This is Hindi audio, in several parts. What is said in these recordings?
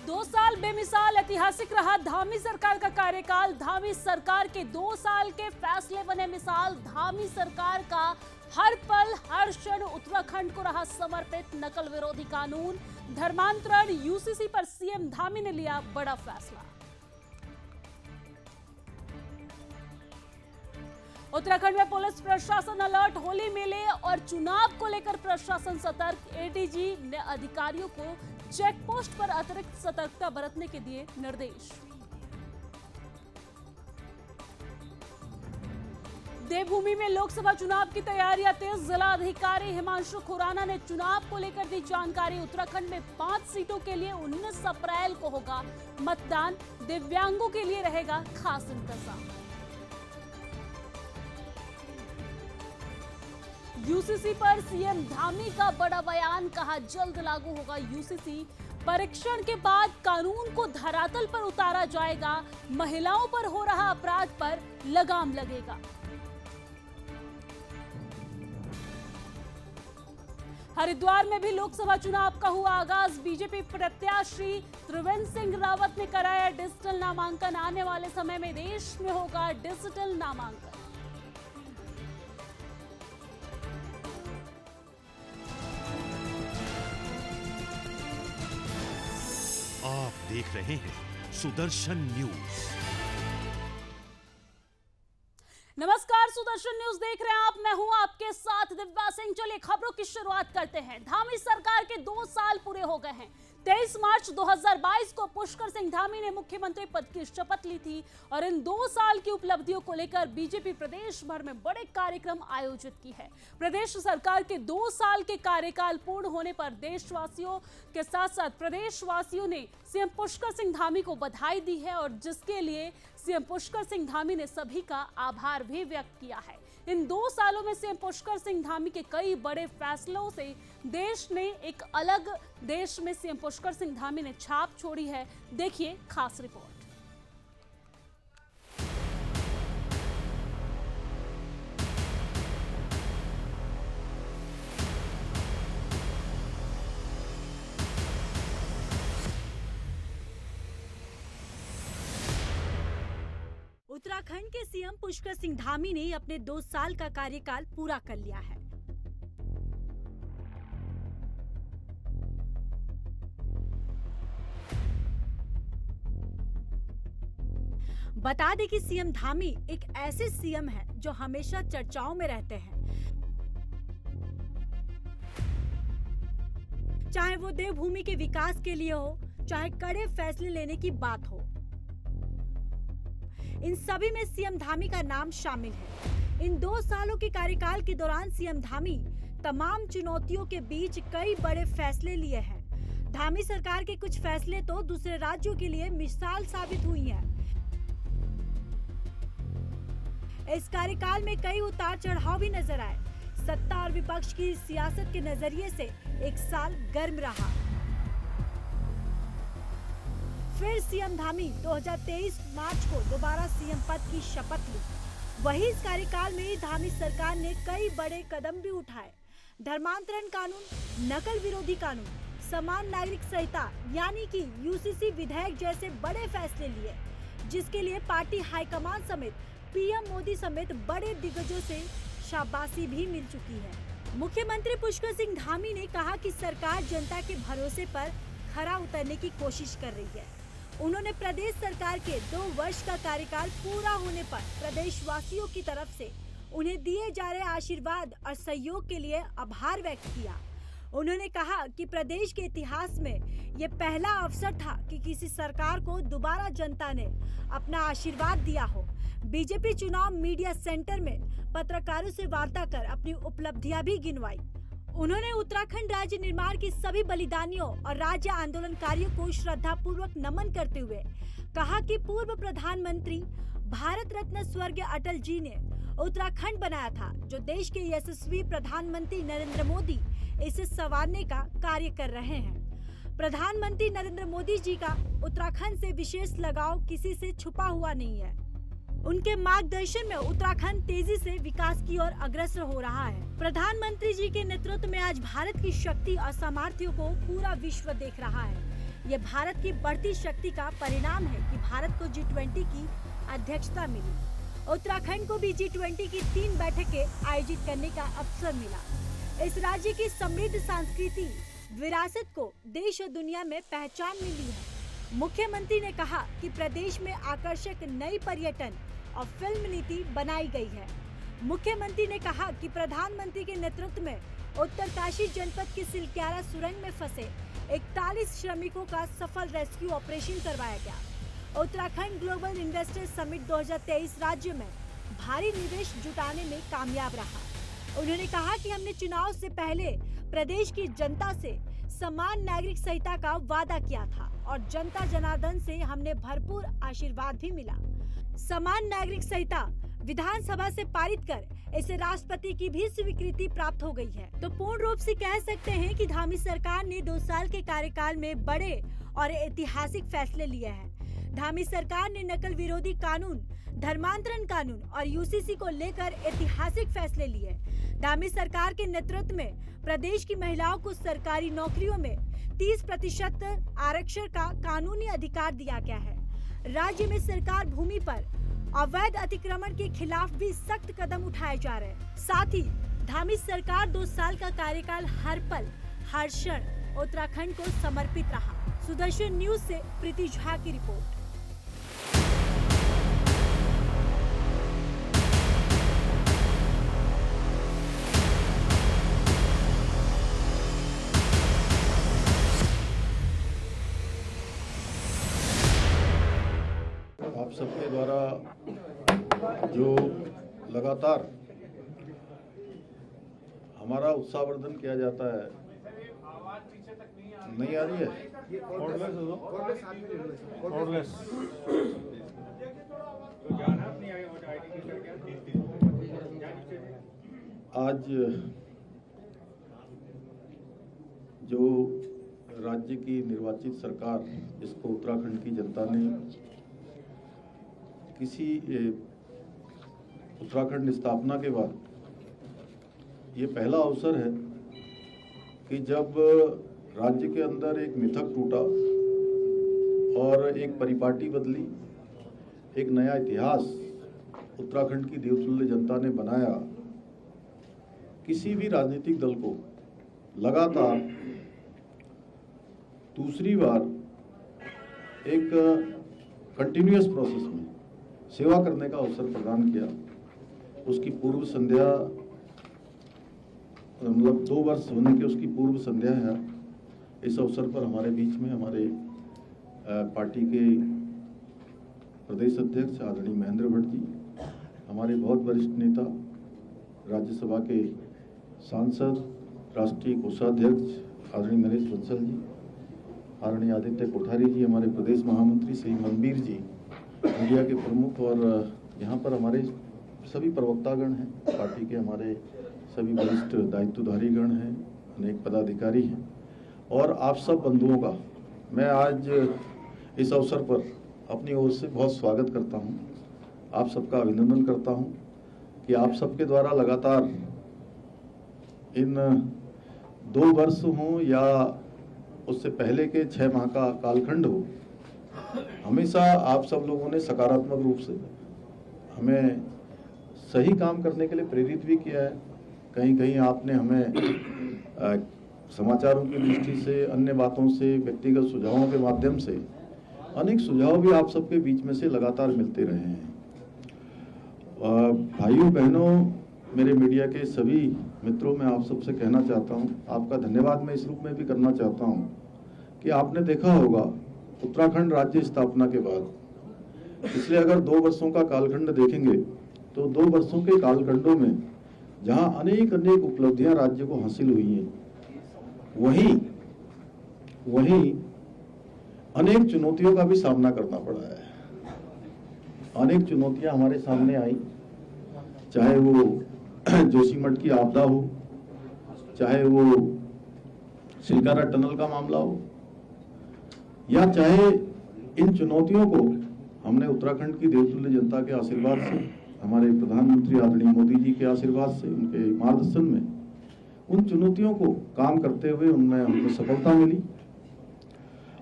2 साल बेमिसाल ऐतिहासिक रहा धामी सरकार का कार्यकाल। धामी सरकार के 2 साल के फैसले बने मिसाल। धामी सरकार का हर पल हर क्षण उत्तराखंड को रहा समर्पित। नकल विरोधी कानून, धर्मांतरण, यूसीसी पर सीएम धामी ने लिया बड़ा फैसला। उत्तराखंड में पुलिस प्रशासन अलर्ट। होली मेले और चुनाव को लेकर प्रशासन सतर्क। एडीजी ने अधिकारियों को चेक पोस्ट पर अतिरिक्त सतर्कता बरतने के दिए निर्देश। देवभूमि में लोकसभा चुनाव की तैयारियां तेज। जिला अधिकारी हिमांशु खुराना ने चुनाव को लेकर दी जानकारी। उत्तराखंड में 5 सीटों के लिए 19 अप्रैल को होगा मतदान। दिव्यांगों के लिए रहेगा खास इंतजाम। यूसीसी पर सीएम धामी का बड़ा बयान। कहा जल्द लागू होगा यूसीसी। परीक्षण के बाद कानून को धरातल पर उतारा जाएगा। महिलाओं पर हो रहा अपराध पर लगाम लगेगा। हरिद्वार में भी लोकसभा चुनाव का हुआ आगाज। बीजेपी प्रत्याशी त्रिवेंद्र सिंह रावत ने कराया डिजिटल नामांकन। आने वाले समय में देश में होगा डिजिटल नामांकन। आप देख रहे हैं सुदर्शन न्यूज। नमस्कार, सुदर्शन न्यूज देख रहे हैं आप। मैं हूं आपके साथ दिव्या सिंह। चलिए खबरों की शुरुआत करते हैं। धामी सरकार के 2 साल पूरे हो गए हैं। 23 मार्च 2022 को पुष्कर सिंह धामी ने मुख्यमंत्री पद की शपथ ली थी और इन 2 साल की उपलब्धियों को लेकर बीजेपी प्रदेश भर में बड़े कार्यक्रम आयोजित की है। प्रदेश सरकार के 2 साल के कार्यकाल पूर्ण होने पर देशवासियों के साथ साथ प्रदेशवासियों ने सीएम पुष्कर सिंह धामी को बधाई दी है और जिसके लिए सीएम पुष्कर सिंह धामी ने सभी का आभार भी व्यक्त किया है। इन 2 सालों में सीएम पुष्कर सिंह धामी के कई बड़े फैसलों से देश ने एक अलग देश में सीएम पुष्कर सिंह धामी ने छाप छोड़ी है। देखिए खास रिपोर्ट। उत्तराखंड के सीएम पुष्कर सिंह धामी ने अपने 2 साल का कार्यकाल पूरा कर लिया है। बता दें कि सीएम धामी एक ऐसे सीएम हैं जो हमेशा चर्चाओं में रहते हैं। चाहे वो देवभूमि के विकास के लिए हो, चाहे कड़े फैसले लेने की बात हो, इन सभी में सीएम धामी का नाम शामिल है। इन 2 सालों के कार्यकाल के दौरान सीएम धामी तमाम चुनौतियों के बीच कई बड़े फैसले लिए हैं। धामी सरकार के कुछ फैसले तो दूसरे राज्यों के लिए मिसाल साबित हुई हैं। इस कार्यकाल में कई उतार चढ़ाव भी नजर आए। सत्ता और विपक्ष की सियासत के नजरिए से एक साल गर्म रहा। फिर सीएम धामी 2023 मार्च को दोबारा सीएम पद की शपथ ली। वही इस कार्यकाल में धामी सरकार ने कई बड़े कदम भी उठाए। धर्मांतरण कानून, नकल विरोधी कानून, समान नागरिक संहिता यानी कि यूसीसी विधेयक जैसे बड़े फैसले लिए, जिसके लिए पार्टी हाईकमान समेत पीएम मोदी समेत बड़े दिग्गजों से शाबाशी भी मिल चुकी है। मुख्यमंत्री पुष्कर सिंह धामी ने कहा कि सरकार जनता के भरोसे पर खरा उतरने की कोशिश कर रही है। उन्होंने प्रदेश सरकार के 2 वर्ष का कार्यकाल पूरा होने पर प्रदेशवासियों की तरफ से उन्हें दिए जा रहे आशीर्वाद और सहयोग के लिए आभार व्यक्त किया। उन्होंने कहा कि प्रदेश के इतिहास में ये पहला अवसर था कि किसी सरकार को दोबारा जनता ने अपना आशीर्वाद दिया हो। बीजेपी चुनाव मीडिया सेंटर में पत्रकारों से वार्ता कर अपनी उपलब्धियां भी गिनवाई। उन्होंने उत्तराखंड राज्य निर्माण के सभी बलिदानियों और राज्य आंदोलनकारियों को श्रद्धा पूर्वक नमन करते हुए कहा कि पूर्व प्रधानमंत्री भारत रत्न स्वर्गीय अटल जी ने उत्तराखंड बनाया था, जो देश के यशस्वी प्रधानमंत्री नरेंद्र मोदी इसे संवारने का कार्य कर रहे हैं। प्रधानमंत्री नरेंद्र मोदी जी का उत्तराखंड से विशेष लगाव किसी से छुपा हुआ नहीं है। उनके मार्गदर्शन में उत्तराखंड तेजी से विकास की ओर अग्रसर हो रहा है। प्रधानमंत्री जी के नेतृत्व में आज भारत की शक्ति और सामर्थ्य को पूरा विश्व देख रहा है। ये भारत की बढ़ती शक्ति का परिणाम है कि भारत को G20 की अध्यक्षता मिली। उत्तराखंड को भी G20 की 3 बैठकें आयोजित करने का अवसर मिला। इस राज्य की समृद्ध सांस्कृतिक विरासत को देश और दुनिया में पहचान मिली है। मुख्यमंत्री ने कहा कि प्रदेश में आकर्षक नई पर्यटन और फिल्म नीति बनाई गई है। मुख्यमंत्री ने कहा कि प्रधानमंत्री के नेतृत्व में उत्तरकाशी जनपद की सिलक्यारा सुरंग में फंसे 41 श्रमिकों का सफल रेस्क्यू ऑपरेशन करवाया गया। उत्तराखंड ग्लोबल इन्वेस्टर समिट 2023 राज्य में भारी निवेश जुटाने में कामयाब रहा। उन्होंने कहा कि हमने चुनाव से पहले प्रदेश की जनता से समान नागरिक संहिता का वादा किया था और जनता जनार्दन से हमने भरपूर आशीर्वाद भी मिला। समान नागरिक संहिता विधानसभा से पारित कर इसे राष्ट्रपति की भी स्वीकृति प्राप्त हो गई है। तो पूर्ण रूप से कह सकते हैं कि धामी सरकार ने 2 साल के कार्यकाल में बड़े और ऐतिहासिक फैसले लिए हैं। धामी सरकार ने नकल विरोधी कानून, धर्मांतरण कानून और यूसीसी को लेकर ऐतिहासिक फैसले लिए। धामी सरकार के नेतृत्व में प्रदेश की महिलाओं को सरकारी नौकरियों में 30% आरक्षण का कानूनी अधिकार दिया गया है। राज्य में सरकार भूमि पर अवैध अतिक्रमण के खिलाफ भी सख्त कदम उठाए जा रहे हैं। साथ ही धामी सरकार 2 साल का कार्यकाल हर पल हर क्षण उत्तराखंड को समर्पित रहा। सुदर्शन न्यूज से प्रीति झा की रिपोर्ट। आप सबके द्वारा जो लगातार हमारा उत्साहवर्धन किया जाता है, नहीं आ रही है? आज जो राज्य की निर्वाचित सरकार, जिसको उत्तराखंड की जनता ने किसी उत्तराखंड स्थापना के बाद ये पहला अवसर है कि जब राज्य के अंदर एक मिथक टूटा और एक परिपाटी बदली, एक नया इतिहास उत्तराखंड की देवतुल्य जनता ने बनाया। किसी भी राजनीतिक दल को लगातार दूसरी बार एक कंटिन्यूअस प्रोसेस में सेवा करने का अवसर प्रदान किया। उसकी पूर्व संध्या, मतलब 2 वर्ष होने की उसकी पूर्व संध्या है। इस अवसर पर हमारे बीच में हमारे पार्टी के प्रदेश अध्यक्ष आदरणीय महेंद्र भट्ट जी, हमारे बहुत वरिष्ठ नेता, राज्यसभा के सांसद, राष्ट्रीय कोषाध्यक्ष आदरणीय नरेश बंसल जी, आदरणीय आदित्य कोठारी जी, हमारे प्रदेश महामंत्री श्री मनबीर जी, मीडिया के प्रमुख, और यहाँ पर हमारे सभी प्रवक्तागण हैं, पार्टी के हमारे सभी वरिष्ठ दायित्वधारीगण हैं, अनेक पदाधिकारी हैं, और आप सब बंधुओं का मैं आज इस अवसर पर अपनी ओर से बहुत स्वागत करता हूं। आप सबका अभिनंदन करता हूं कि आप सबके द्वारा लगातार इन 2 वर्ष हों या उससे पहले के 6 माह का कालखंड हो, हमेशा आप सब लोगों ने सकारात्मक रूप से हमें सही काम करने के लिए प्रेरित भी किया है। कहीं कहीं आपने हमें समाचारों की दृष्टि से, अन्य बातों से, व्यक्तिगत सुझावों के माध्यम से अनेक सुझाव भी आप सबके बीच में से लगातार मिलते रहे हैं। भाइयों बहनों, मेरे मीडिया के सभी मित्रों, मैं आप सबसे कहना चाहता हूं, आपका धन्यवाद मैं इस रूप में भी करना चाहता हूं कि आपने देखा होगा उत्तराखंड राज्य स्थापना के बाद पिछले अगर 2 वर्षों का कालखंड देखेंगे तो 2 वर्षों के कालखंडों में जहां अनेक उपलब्धियां राज्य को हासिल हुई हैं, वहीं अनेक चुनौतियों का भी सामना करना पड़ा है। अनेक चुनौतियां हमारे सामने आई, चाहे वो जोशीमठ की आपदा हो, चाहे वो सिलक्यारा टनल का मामला हो, या चाहे इन चुनौतियों को हमने उत्तराखंड की देवतुल्य जनता के आशीर्वाद से, हमारे प्रधानमंत्री आदरणीय मोदी जी के आशीर्वाद से, उनके मार्गदर्शन में उन चुनौतियों को काम करते हुए उनमें हमको सफलता मिली।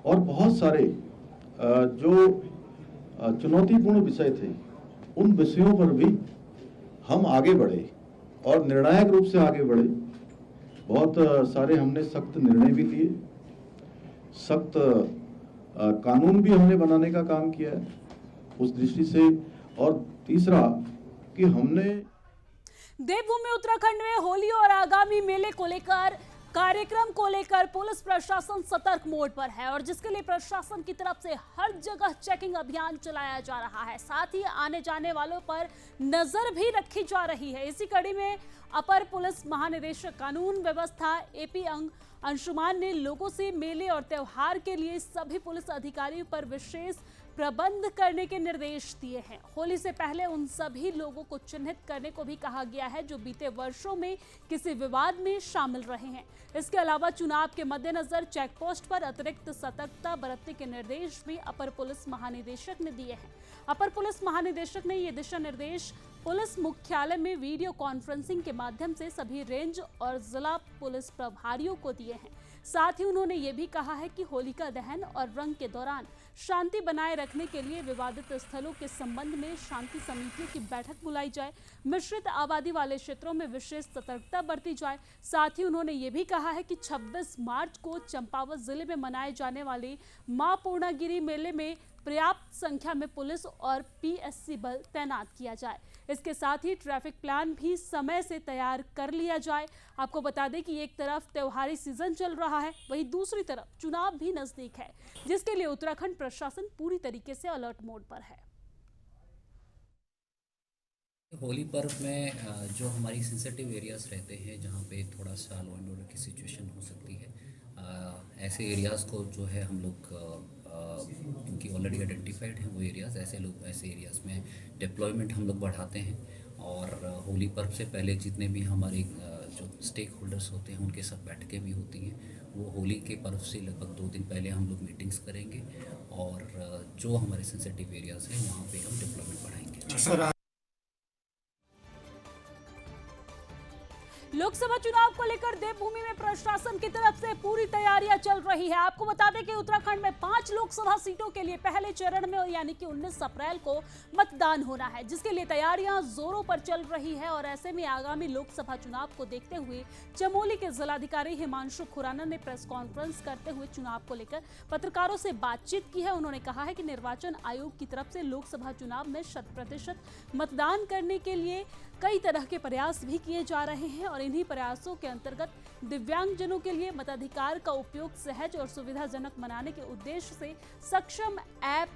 और बहुत सारे जो चुनौतीपूर्ण विषय थे, उन विषयों पर भी हम आगे बढ़े और निर्णायक रूप से आगे बढ़े। बहुत सारे हमने सख्त निर्णय भी लिए, सख्त कानून भी हमने बनाने का काम किया है उस दृष्टि से। और तीसरा कि हमने देवभूमि उत्तराखंड में होली और आगामी मेले को लेकर कार्यक्रम को लेकर पुलिस प्रशासन सतर्क मोड पर है और जिसके लिए प्रशासन की तरफ से हर जगह चेकिंग अभियान चलाया जा रहा है। साथ ही आने जाने वालों पर नजर भी रखी जा रही है। इसी कड़ी में अपर पुलिस महानिदेशक कानून व्यवस्था एपी अंशुमान ने लोगों से मेले और त्योहार के लिए सभी पुलिस अधिकारियों पर विशेष प्रबंध करने के निर्देश दिए हैं। होली से पहले उन सभी लोगों को चिन्हित करने को भी कहा गया है जो बीते वर्षों में किसी विवाद में शामिल रहे हैं। इसके अलावा चुनाव के मद्देनजर चेक पोस्ट पर अतिरिक्त सतर्कता बरतने के निर्देश भी अपर पुलिस महानिदेशक ने दिए हैं। अपर पुलिस महानिदेशक ने ये दिशा निर्देश पुलिस मुख्यालय में वीडियो कॉन्फ्रेंसिंग के माध्यम से सभी रेंज और जिला पुलिस प्रभारियों को दिए हैं। साथ ही उन्होंने ये भी कहा है कि होलिका दहन और रंग के दौरान शांति बनाए रखने के लिए विवादित स्थलों के संबंध में शांति समितियों की बैठक बुलाई जाए, मिश्रित आबादी वाले क्षेत्रों में विशेष सतर्कता बरती जाए। साथ ही उन्होंने ये भी कहा है कि 26 मार्च को चंपावत जिले में मनाए जाने वाले मां पूर्णागिरी मेले में पर्याप्त संख्या में पुलिस और पीएससी बल तैनात किया जाए। इसके साथ ही ट्रैफिक प्लान भी समय से तैयार कर लिया जाए। आपको बता दें कि एक तरफ त्योहारी सीजन चल रहा है, वहीं दूसरी तरफ चुनाव भी नजदीक है, जिसके लिए उत्तराखंड प्रशासन पूरी तरीके से अलर्ट मोड पर है। होली पर्व में जो हमारी सेंसिटिव एरियाज रहते हैं, जहाँ पे थोड़ा सा लॉ एंड ऑर्डर की सिचुएशन हो सकती है, ऐसे एरियाज़ को जो है हम लोग इनकी ऑलरेडी आइडेंटिफाइड हैं वो एरियाज़, ऐसे एरियाज़ में डिप्लॉयमेंट हम लोग बढ़ाते हैं। और होली पर्व से पहले जितने भी हमारे जो स्टेक होल्डर्स होते हैं उनके सब बैठकें भी होती हैं। वो होली के पर्व से लगभग 2 दिन पहले हम लोग मीटिंग्स करेंगे और जो हमारे सेंसिटिव एरियाज़ हैं वहाँ पे हम डिप्लॉयमेंट बढ़ाएंगे। लोकसभा चुनाव को लेकर देवभूमि में प्रशासन की तरफ से पूरी तैयारियां चल रही है। आपको बता दें कि उत्तराखंड में 5 लोकसभा सीटों के लिए पहले चरण में यानी कि 19 अप्रैल को मतदान होना है, जिसके लिए तैयारियां जोरों पर चल रही है। और ऐसे में आगामी लोकसभा चुनाव को देखते हुए चमोली के जिलाधिकारी हिमांशु खुराना ने प्रेस कॉन्फ्रेंस करते हुए चुनाव को लेकर पत्रकारों से बातचीत की है। उन्होंने कहा है कि निर्वाचन आयोग की तरफ से लोकसभा चुनाव में 100% मतदान करने के लिए कई तरह के प्रयास भी किए जा रहे हैं और इन्हीं प्रयासों के अंतर्गत दिव्यांगजनों के लिए मताधिकार का उपयोग सहज और सुविधाजनक बनाने के उद्देश्य से सक्षम ऐप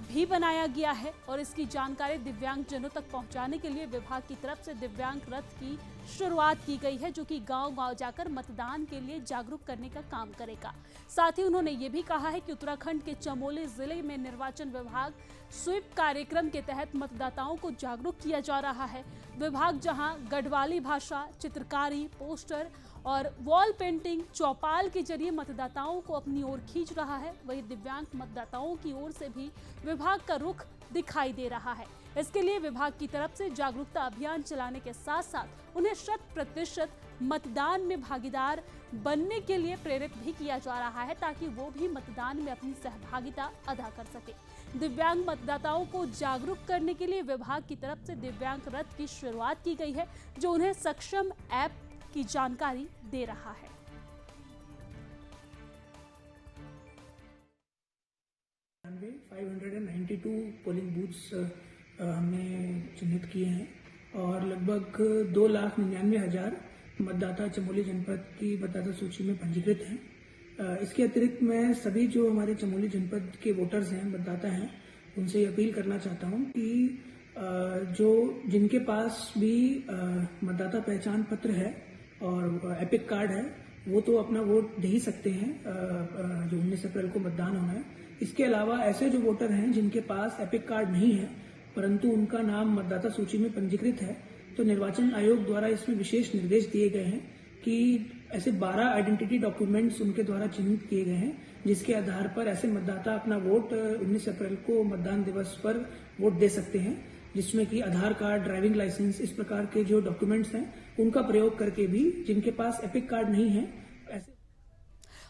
भी बनाया गया है और इसकी जानकारी दिव्यांगजनों तक पहुंचाने के लिए विभाग की तरफ से दिव्यांग रथ की शुरुआत की गई है, जो कि गांव-गांव जाकर मतदान के लिए जागरूक करने का काम करेगा। साथ ही उन्होंने ये भी कहा है कि उत्तराखंड के चमोली जिले में निर्वाचन विभाग स्वीप कार्यक्रम के तहत मतदाताओं को जागरूक किया जा रहा है। विभाग जहां गढ़वाली भाषा, चित्रकारी, पोस्टर और वॉल पेंटिंग, चौपाल के जरिए मतदाताओं को अपनी ओर खींच रहा है, वहीं दिव्यांग मतदाताओं की ओर से भी विभाग का रुख दिखाई दे रहा है। इसके लिए विभाग की तरफ से जागरूकता अभियान चलाने के साथ साथ उन्हें 100% मतदान में भागीदार बनने के लिए प्रेरित भी किया जा रहा है, ताकि वो भी मतदान में अपनी सहभागिता अदा कर सके। दिव्यांग मतदाताओं को जागरूक करने के लिए विभाग की तरफ से दिव्यांग रथ की शुरुआत की गई है, जो उन्हें सक्षम ऐप की जानकारी दे रहा है। पोलिंग बूथ्स हमने चिन्हित किए हैं और लगभग 2,99,000 मतदाता चमोली जनपद की मतदाता सूची में पंजीकृत हैं। इसके अतिरिक्त मैं सभी जो हमारे चमोली जनपद के वोटर्स हैं, मतदाता हैं, उनसे ये अपील करना चाहता हूं कि जो जिनके पास भी मतदाता पहचान पत्र है और एपिक कार्ड है, वो तो अपना वोट दे ही सकते हैं जो 19 अप्रैल को मतदान होना है। इसके अलावा ऐसे जो वोटर हैं जिनके पास एपिक कार्ड नहीं है परंतु उनका नाम मतदाता सूची में पंजीकृत है, तो निर्वाचन आयोग द्वारा इसमें विशेष निर्देश दिए गए हैं कि ऐसे 12 आइडेंटिटी डॉक्यूमेंट्स उनके द्वारा चिन्हित किए गए हैं, जिसके आधार पर ऐसे मतदाता अपना वोट 19 अप्रैल को मतदान दिवस पर वोट दे सकते हैं, जिसमें कि आधार कार्ड, ड्राइविंग लाइसेंस, इस प्रकार के जो डॉक्यूमेंट्स हैं उनका प्रयोग करके भी जिनके पास एपिक कार्ड नहीं है ऐसे।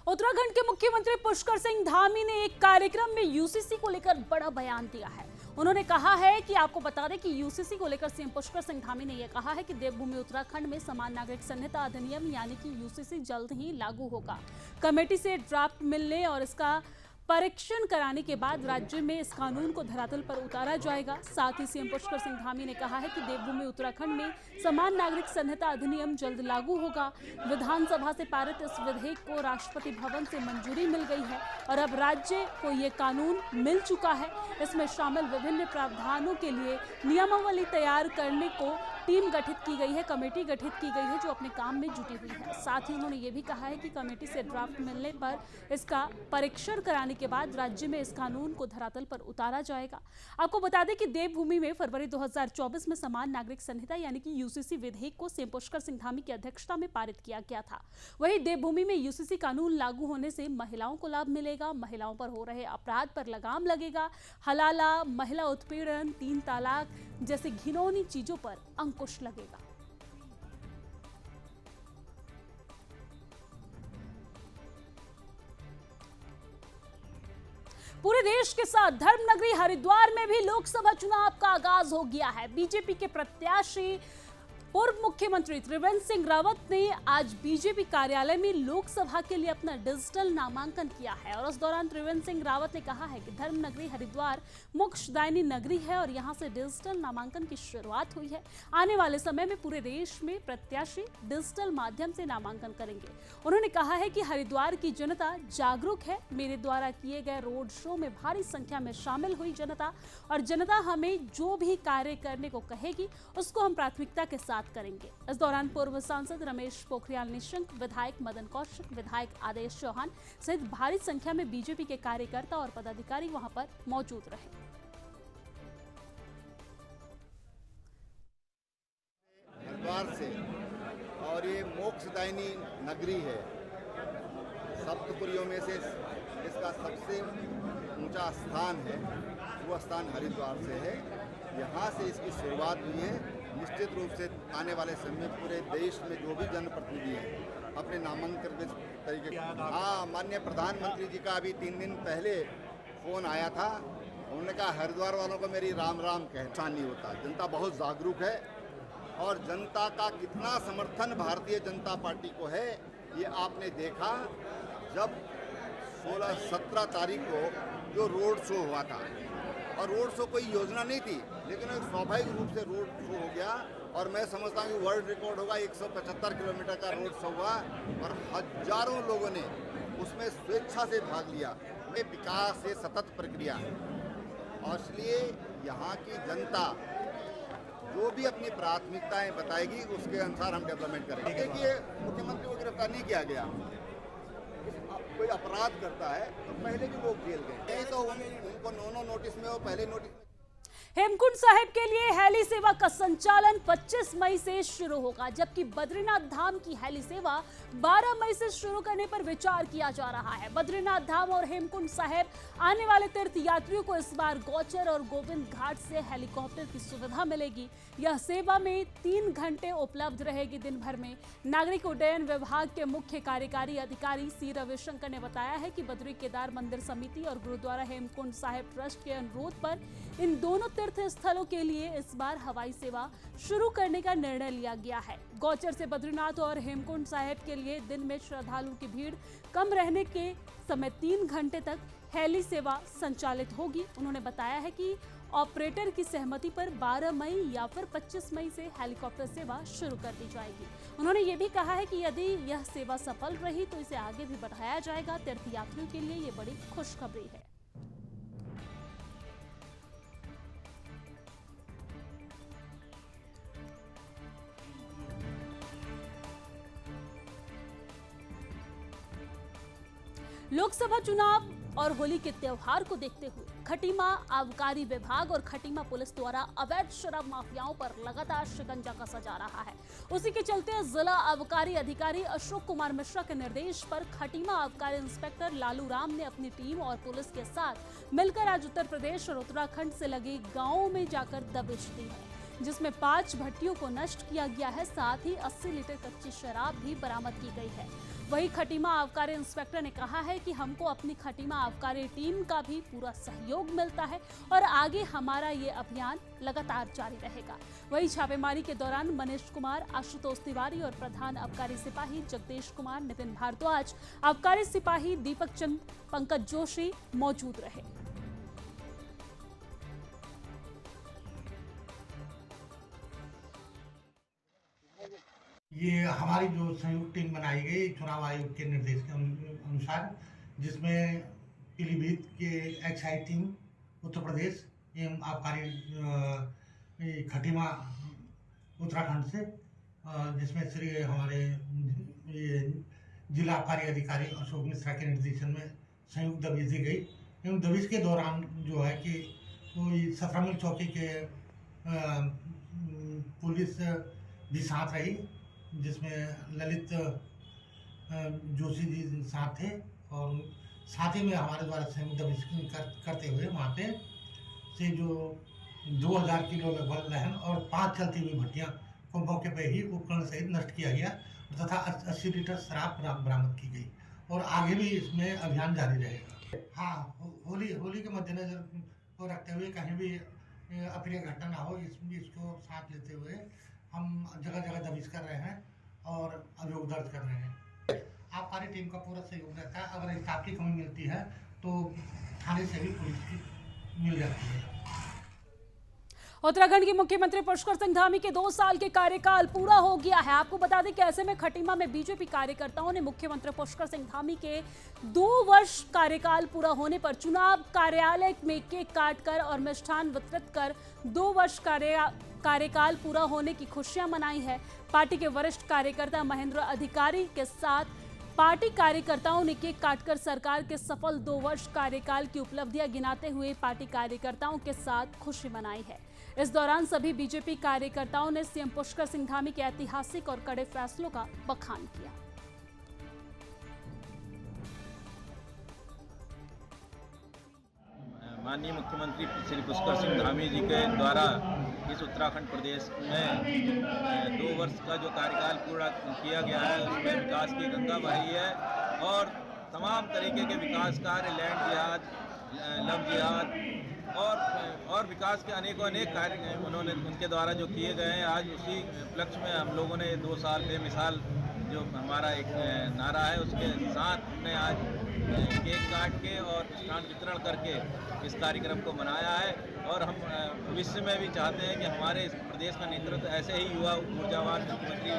उत्तराखंड के मुख्यमंत्री पुष्कर सिंह धामी ने एक कार्यक्रम में यूसीसी को लेकर बड़ा बयान दिया है। उन्होंने कहा है कि आपको बता दें कि यूसीसी को लेकर सीएम पुष्कर सिंह धामी ने यह कहा है कि देवभूमि उत्तराखंड में समान नागरिक संहिता अधिनियम यानी कि यूसीसी जल्द ही लागू होगा। कमेटी से ड्राफ्ट मिलने और इसका परीक्षण कराने के बाद राज्य में इस कानून को धरातल पर उतारा जाएगा। साथ ही सीएम पुष्कर सिंह धामी ने कहा है कि देवभूमि उत्तराखंड में समान नागरिक संहिता अधिनियम जल्द लागू होगा। विधानसभा से पारित इस विधेयक को राष्ट्रपति भवन से मंजूरी मिल गई है और अब राज्य को ये कानून मिल चुका है। इसमें शामिल विभिन्न प्रावधानों के लिए नियमावली तैयार करने को टीम गठित की गई है, कमेटी गठित की गई है जो अपने काम में जुटी हुई है। साथ ही उन्होंने ये भी कहा है कि कमेटी से ड्राफ्ट मिलने पर इसका परीक्षण कराने के बाद राज्य में इस कानून को धरातल पर उतारा जाएगा। आपको बता दें कि देवभूमि में फरवरी 2024 में समान नागरिक संहिता यानी कि यूसीसी विधेयक को सीएम पुष्कर सिंह धामी की अध्यक्षता में पारित किया गया था। वहीं देवभूमि में यूसीसी कानून लागू होने से महिलाओं को लाभ मिलेगा, महिलाओं पर हो रहे अपराध पर लगाम लगेगा, हलाला, महिला उत्पीड़न, 3 तलाक जैसी घिनौनी चीजों पर अंकुश लगेगा। पूरे देश के साथ धर्मनगरी हरिद्वार में भी लोकसभा चुनाव का आगाज हो गया है। बीजेपी के प्रत्याशी पूर्व मुख्यमंत्री त्रिवेंद्र सिंह रावत ने आज बीजेपी कार्यालय में लोकसभा के लिए अपना डिजिटल नामांकन किया है और उस दौरान त्रिवेंद्र सिंह रावत ने कहा है कि धर्मनगरी हरिद्वार मोक्षदायिनी नगरी है और यहां से डिजिटल नामांकन की शुरुआत हुई है। आने वाले समय में पूरे देश में प्रत्याशी डिजिटल माध्यम से नामांकन करेंगे। उन्होंने कहा है कि हरिद्वार की जनता जागरूक है। मेरे द्वारा किए गए रोड शो में भारी संख्या में शामिल हुई जनता और जनता हमें जो भी कार्य करने को कहेगी उसको हम प्राथमिकता के साथ करेंगे। इस दौरान पूर्व सांसद रमेश पोखरियाल निशंक, विधायक मदन कौशिक, विधायक आदेश चौहान सहित भारी संख्या में बीजेपी के कार्यकर्ता और पदाधिकारी वहां पर मौजूद रहे। हरिद्वार से और ये मोक्षदायिनी नगरी है। सप्तपुरियों में से इसका सबसे ऊंचा स्थान है, वो स्थान हरिद्वार से है। यहाँ से इसकी शुरुआत हुई है। निश्चित रूप से आने वाले समय में पूरे देश में जो भी जनप्रतिनिधि हैं अपने नामांकन के तरीके। हाँ, माननीय प्रधानमंत्री जी का अभी 3 दिन पहले फ़ोन आया था। उन्होंने कहा हरिद्वार वालों को मेरी राम राम कहना नहीं होता। जनता बहुत जागरूक है और जनता का कितना समर्थन भारतीय जनता पार्टी को है ये आपने देखा जब 16-17 तारीख को जो रोड शो हुआ था। और रोड शो कोई योजना नहीं थी, लेकिन एक स्वाभाविक रूप से रोड शो हो गया और मैं समझता हूँ कि वर्ल्ड रिकॉर्ड होगा। 175 किलोमीटर का रोड शो हुआ और हजारों लोगों ने उसमें स्वेच्छा से भाग लिया। ये विकास से सतत प्रक्रिया है और इसलिए यहाँ की जनता जो भी अपनी प्राथमिकताएं बताएगी उसके अनुसार हम डेवलपमेंट करेंगे। देखिए, मुख्यमंत्री को गिरफ्तार नहीं किया गया। कोई अपराध करता है तो पहले भी लोग जेल गए, यही तो उनको नो नोटिस में और पहले नोटिस में। हेमकुंड साहिब के लिए हेली सेवा का संचालन 25 मई से शुरू होगा, जबकि बद्रीनाथ धाम की हेली सेवा 12 मई से शुरू करने पर विचार किया जा रहा है। बद्रीनाथ धाम और हेमकुंड साहिब आने वाले तीर्थ यात्रियों को इस बार गौचर और गोविंद घाट से हेलीकॉप्टर की सुविधा मिलेगी। यह सेवा में 3 घंटे उपलब्ध रहेगी दिन भर में। नागरिक उड्डयन विभाग के मुख्य कार्यकारी अधिकारी सी रविशंकर ने बताया है कि बद्री केदार मंदिर समिति और गुरुद्वारा हेमकुंड साहिब ट्रस्ट के अनुरोध पर इन दोनों तीर्थ स्थलों के लिए इस बार हवाई सेवा शुरू करने का निर्णय लिया गया है। गौचर से बद्रीनाथ और हेमकुंड साहिब के लिए दिन में श्रद्धालुओं की भीड़ कम रहने के समय 3 घंटे तक हेली सेवा संचालित होगी। उन्होंने बताया है कि ऑपरेटर की सहमति पर 12 मई या फिर 25 मई से हेलीकॉप्टर सेवा शुरू कर दी जाएगी। उन्होंने ये भी कहा है कि यदि यह सेवा सफल रही तो इसे आगे भी बढ़ाया जाएगा। तीर्थ यात्रियों के लिए ये बड़ी खुशखबरी है। लोकसभा चुनाव और होली के त्योहार को देखते हुए खटीमा आबकारी विभाग और खटीमा पुलिस द्वारा अवैध शराब माफियाओं पर लगातार शिकंजा कसा जा रहा है। उसी के चलते जिला आबकारी अधिकारी अशोक कुमार मिश्रा के निर्देश पर खटीमा आबकारी इंस्पेक्टर लालू राम ने अपनी टीम और पुलिस के साथ मिलकर आज उत्तर प्रदेश और उत्तराखंड से लगे गाँवों में जाकर दबिश दी है, जिसमें 5 भट्टियों को नष्ट किया गया है। साथ ही 80 लीटर कच्ची शराब भी बरामद की गई है। वहीं खटीमा आबकारी इंस्पेक्टर ने कहा है कि हमको अपनी खटीमा आबकारी टीम का भी पूरा सहयोग मिलता है और आगे हमारा ये अभियान लगातार जारी रहेगा। वहीं छापेमारी के दौरान मनीष कुमार, आशुतोष तिवारी और प्रधान आबकारी सिपाही जगदीश कुमार, नितिन भारद्वाज, आबकारी सिपाही दीपक चंद, पंकज जोशी मौजूद रहे। ये हमारी जो संयुक्त टीम बनाई गई चुनाव आयोग के निर्देश के अनुसार, जिसमें पीलीभीत के एक्साइज टीम, उत्तर प्रदेश एवं आबकारी खटीमा उत्तराखंड से, जिसमें श्री हमारे जिला आबकारी अधिकारी अशोक मिश्रा के निर्देशन में संयुक्त दबिश दी गई। एवं दबिश के दौरान जो है कि कोई 17 मील चौकी के पुलिस भी साथ रही, जिसमें ललित जोशी जी साथ थे और साथ ही में हमारे द्वारा संयुक्त दबिश करते हुए वहाँ पे से जो 2000 किलो लगभग लहन और 5 चलती हुई भट्टियाँ को मौके पे ही उपकरण सहित नष्ट किया गया तथा 80 लीटर शराब बरामद की गई और आगे भी इसमें अभियान जारी रहेगा। हाँ, होली के मद्देनजर को रखते हुए कहीं भी अप्रिय घटना ना हो, इसको साथ लेते हुए हम जगह जगह दबिश कर रहे हैं और अभियोग दर्ज कर रहे हैं। आबकारी टीम का पूरा सहयोग रहता है। अगर स्टाफ की कमी मिलती है तो थाने से भी पुलिस की मिल जाती है। उत्तराखंड के मुख्यमंत्री पुष्कर सिंह धामी के 2 साल के कार्यकाल पूरा हो गया है। आपको बता दें कि ऐसे में खटीमा में बीजेपी कार्यकर्ताओं ने मुख्यमंत्री पुष्कर सिंह धामी के 2 वर्ष कार्यकाल पूरा होने पर चुनाव कार्यालय में केक काटकर और मिष्ठान वितरित कर 2 वर्ष कार्यकाल पूरा होने की खुशियां मनाई है। पार्टी के वरिष्ठ कार्यकर्ता महेंद्र अधिकारी के साथ पार्टी कार्यकर्ताओं ने केक काटकर सरकार के सफल 2 वर्ष कार्यकाल की उपलब्धियां गिनाते हुए पार्टी कार्यकर्ताओं के साथ खुशी मनाई है। इस दौरान सभी बीजेपी कार्यकर्ताओं ने सीएम पुष्कर सिंह धामी के ऐतिहासिक और कड़े फैसलों का बखान किया। माननीय मुख्यमंत्री श्री पुष्कर सिंह धामी जी के द्वारा इस उत्तराखंड प्रदेश में 2 वर्ष का जो कार्यकाल पूरा किया गया है, उसमें विकास की गंगा बही है और तमाम तरीके के विकास कार्य, लैंड जिहाद, लव जिहाद और विकास के अनेक कार्य उन्होंने उनके द्वारा जो किए गए हैं। आज उसी उपलक्ष्य में हम लोगों ने 2 साल बेमिसाल जो हमारा एक नारा है उसके साथ हमने आज केक काट के और मिष्ठान वितरण करके इस कार्यक्रम को मनाया है और हम भविष्य में भी चाहते हैं कि हमारे इस प्रदेश का नेतृत्व ऐसे ही युवा ऊर्जावान मुख्यमंत्री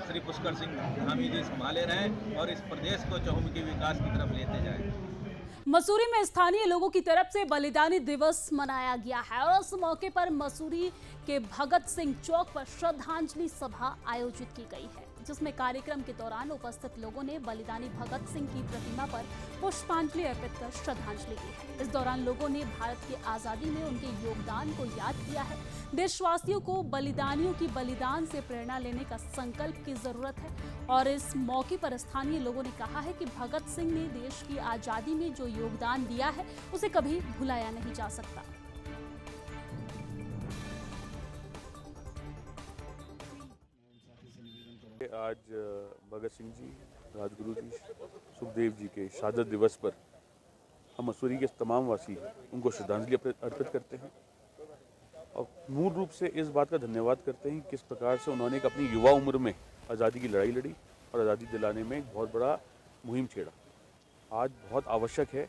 श्री पुष्कर सिंह धामी जी संभाले रहें और इस प्रदेश को चहुमुखी विकास की तरफ लेते जाएं। मसूरी में स्थानीय लोगों की तरफ से बलिदानी दिवस मनाया गया है और उस मौके पर मसूरी के भगत सिंह चौक पर श्रद्धांजलि सभा आयोजित की गई है, जिसमें कार्यक्रम के दौरान उपस्थित लोगों ने बलिदानी भगत सिंह की प्रतिमा पर पुष्पांजलि अर्पित कर श्रद्धांजलि दी है। इस दौरान लोगों ने भारत की आजादी में उनके योगदान को याद किया है। देशवासियों को बलिदानियों की बलिदान से प्रेरणा लेने का संकल्प की जरूरत है और इस मौके पर स्थानीय लोगों ने कहा है कि भगत सिंह ने देश की आजादी में जो योगदान दिया है उसे कभी भुलाया नहीं जा सकता। आज भगत सिंह जी, राजगुरु जी, सुखदेव जी के शहादत दिवस पर हम मसूरी के तमाम वासी उनको श्रद्धांजलि अर्पित करते हैं और मूल रूप से इस बात का धन्यवाद करते हैं किस प्रकार से उन्होंने एक अपनी युवा उम्र में आज़ादी की लड़ाई लड़ी और आज़ादी दिलाने में एक बहुत बड़ा मुहिम छेड़ा। आज बहुत आवश्यक है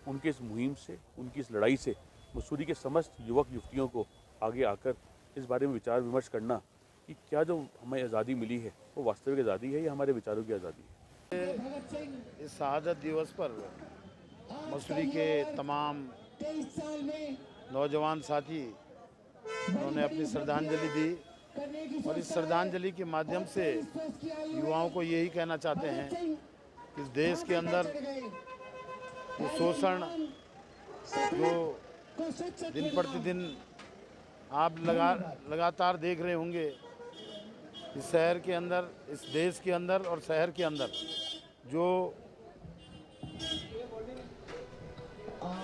उनके इस मुहिम से, उनकी इस लड़ाई से मसूरी के समस्त युवक युवतियों को आगे आकर इस बारे में विचार विमर्श करना कि क्या जो हमें आज़ादी मिली है वो वास्तविक आज़ादी है या हमारे विचारों की आज़ादी है। इस शहादत दिवस पर मसूरी के तमाम नौजवान साथी उन्होंने अपनी श्रद्धांजलि दी और इस श्रद्धांजलि के माध्यम से युवाओं को यही कहना चाहते हैं कि इस देश के अंदर वो शोषण जो दिन प्रतिदिन आप लगातार देख रहे होंगे इस शहर के अंदर, इस देश के अंदर और शहर के अंदर जो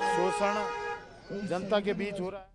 शोषण जनता के बीच हो रहा है।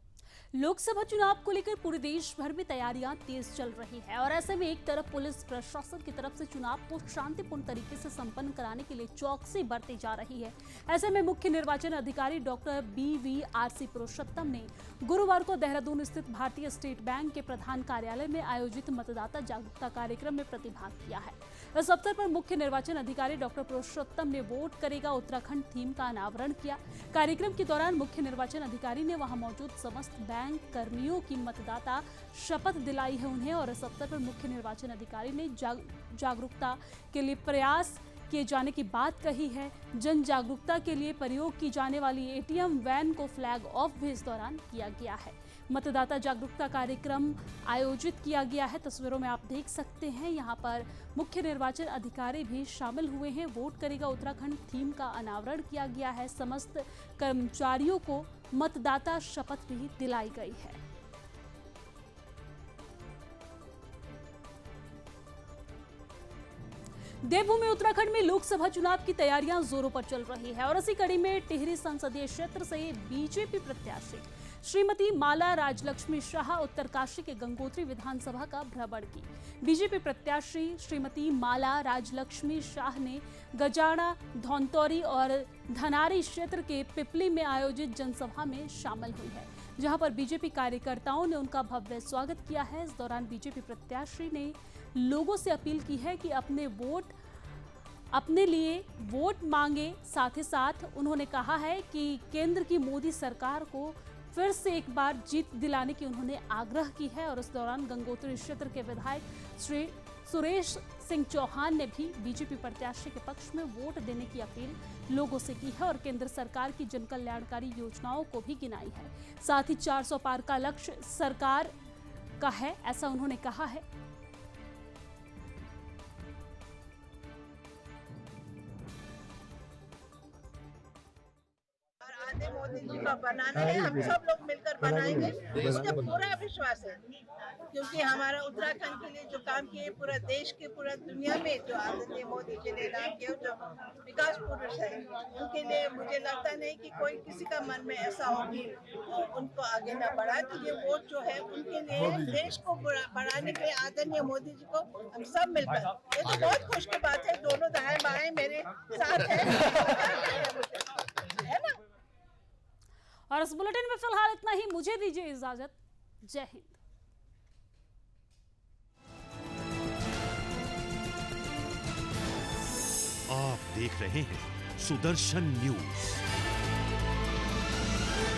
लोकसभा चुनाव को लेकर पूरे देश भर में तैयारियां तेज चल रही है और ऐसे में एक तरफ पुलिस प्रशासन की तरफ से चुनाव को शांतिपूर्ण तरीके से संपन्न कराने के लिए चौकसी बरती जा रही है। ऐसे में मुख्य निर्वाचन अधिकारी डॉक्टर BVRC पुरुषोत्तम ने गुरुवार को देहरादून स्थित भारतीय स्टेट बैंक के प्रधान कार्यालय में आयोजित मतदाता जागरूकता कार्यक्रम में प्रतिभाग किया है। इस अवसर पर मुख्य निर्वाचन अधिकारी डॉक्टर पुरुषोत्तम ने वोट करेगा उत्तराखंड थीम का अनावरण किया। कार्यक्रम के दौरान मुख्य निर्वाचन अधिकारी ने वहां मौजूद समस्त बैंक कर्मियों की मतदाता शपथ दिलाई है उन्हें और इस अवसर पर मुख्य निर्वाचन अधिकारी ने जागरूकता के लिए प्रयास किए जाने की बात कही है। जन जागरूकता के लिए प्रयोग की जाने वाली ATM वैन को फ्लैग ऑफ भी इस दौरान किया गया है। मतदाता जागरूकता कार्यक्रम आयोजित किया गया है। तस्वीरों में आप देख सकते हैं यहाँ पर मुख्य निर्वाचन अधिकारी भी शामिल हुए हैं। वोट करेगा उत्तराखंड थीम का अनावरण किया गया है। समस्त कर्मचारियों को मतदाता शपथ भी दिलाई गई है। देवभूमि उत्तराखंड में लोकसभा चुनाव की तैयारियां जोरों पर चल रही है और इसी कड़ी में टिहरी संसदीय क्षेत्र से बीजेपी प्रत्याशी श्रीमती माला राजलक्ष्मी शाह उत्तरकाशी के गंगोत्री विधानसभा का भ्रमण की। बीजेपी प्रत्याशी श्रीमती माला राजलक्ष्मी शाह ने गजाना, धौनतौरी और धनारी क्षेत्र के पिपली में आयोजित जनसभा में शामिल हुई है, जहां पर बीजेपी कार्यकर्ताओं ने उनका भव्य स्वागत किया है। इस दौरान बीजेपी प्रत्याशी ने लोगों से अपील की है कि अपने लिए वोट मांगे। साथ ही साथ उन्होंने कहा है कि केंद्र की मोदी सरकार को फिर से एक बार जीत दिलाने की उन्होंने आग्रह की है और इस दौरान गंगोत्री क्षेत्र के विधायक श्री सुरेश सिंह चौहान ने भी बीजेपी प्रत्याशी के पक्ष में वोट देने की अपील लोगों से की है और केंद्र सरकार की जन कल्याणकारी योजनाओं को भी गिनाई है। साथ ही 400 पार का लक्ष्य सरकार का है, ऐसा उन्होंने कहा है। मोदी जी का बनाना है, हम सब लोग मिलकर बनाएंगे, मुझे पूरा विश्वास है क्योंकि हमारा उत्तराखंड के लिए जो काम किए पूरा देश के पूरा दुनिया में जो आदरणीय मोदी जी ने नाम किया जो विकास पुरुष है उनके लिए मुझे लगता नहीं कि कोई किसी का मन में ऐसा हो कि उनको आगे ना बढ़ाए। तो ये वोट जो है उनके लिए देश को बढ़ाने के लिए आदरणीय मोदी जी को हम सब मिलकर, ये तो बहुत खुश की बात है, दोनों दाएं बाएं मेरे साथ है ना। और इस बुलेटिन में फिलहाल इतना ही। मुझे दीजिए इजाजत। जय हिंद। आप देख रहे हैं सुदर्शन न्यूज।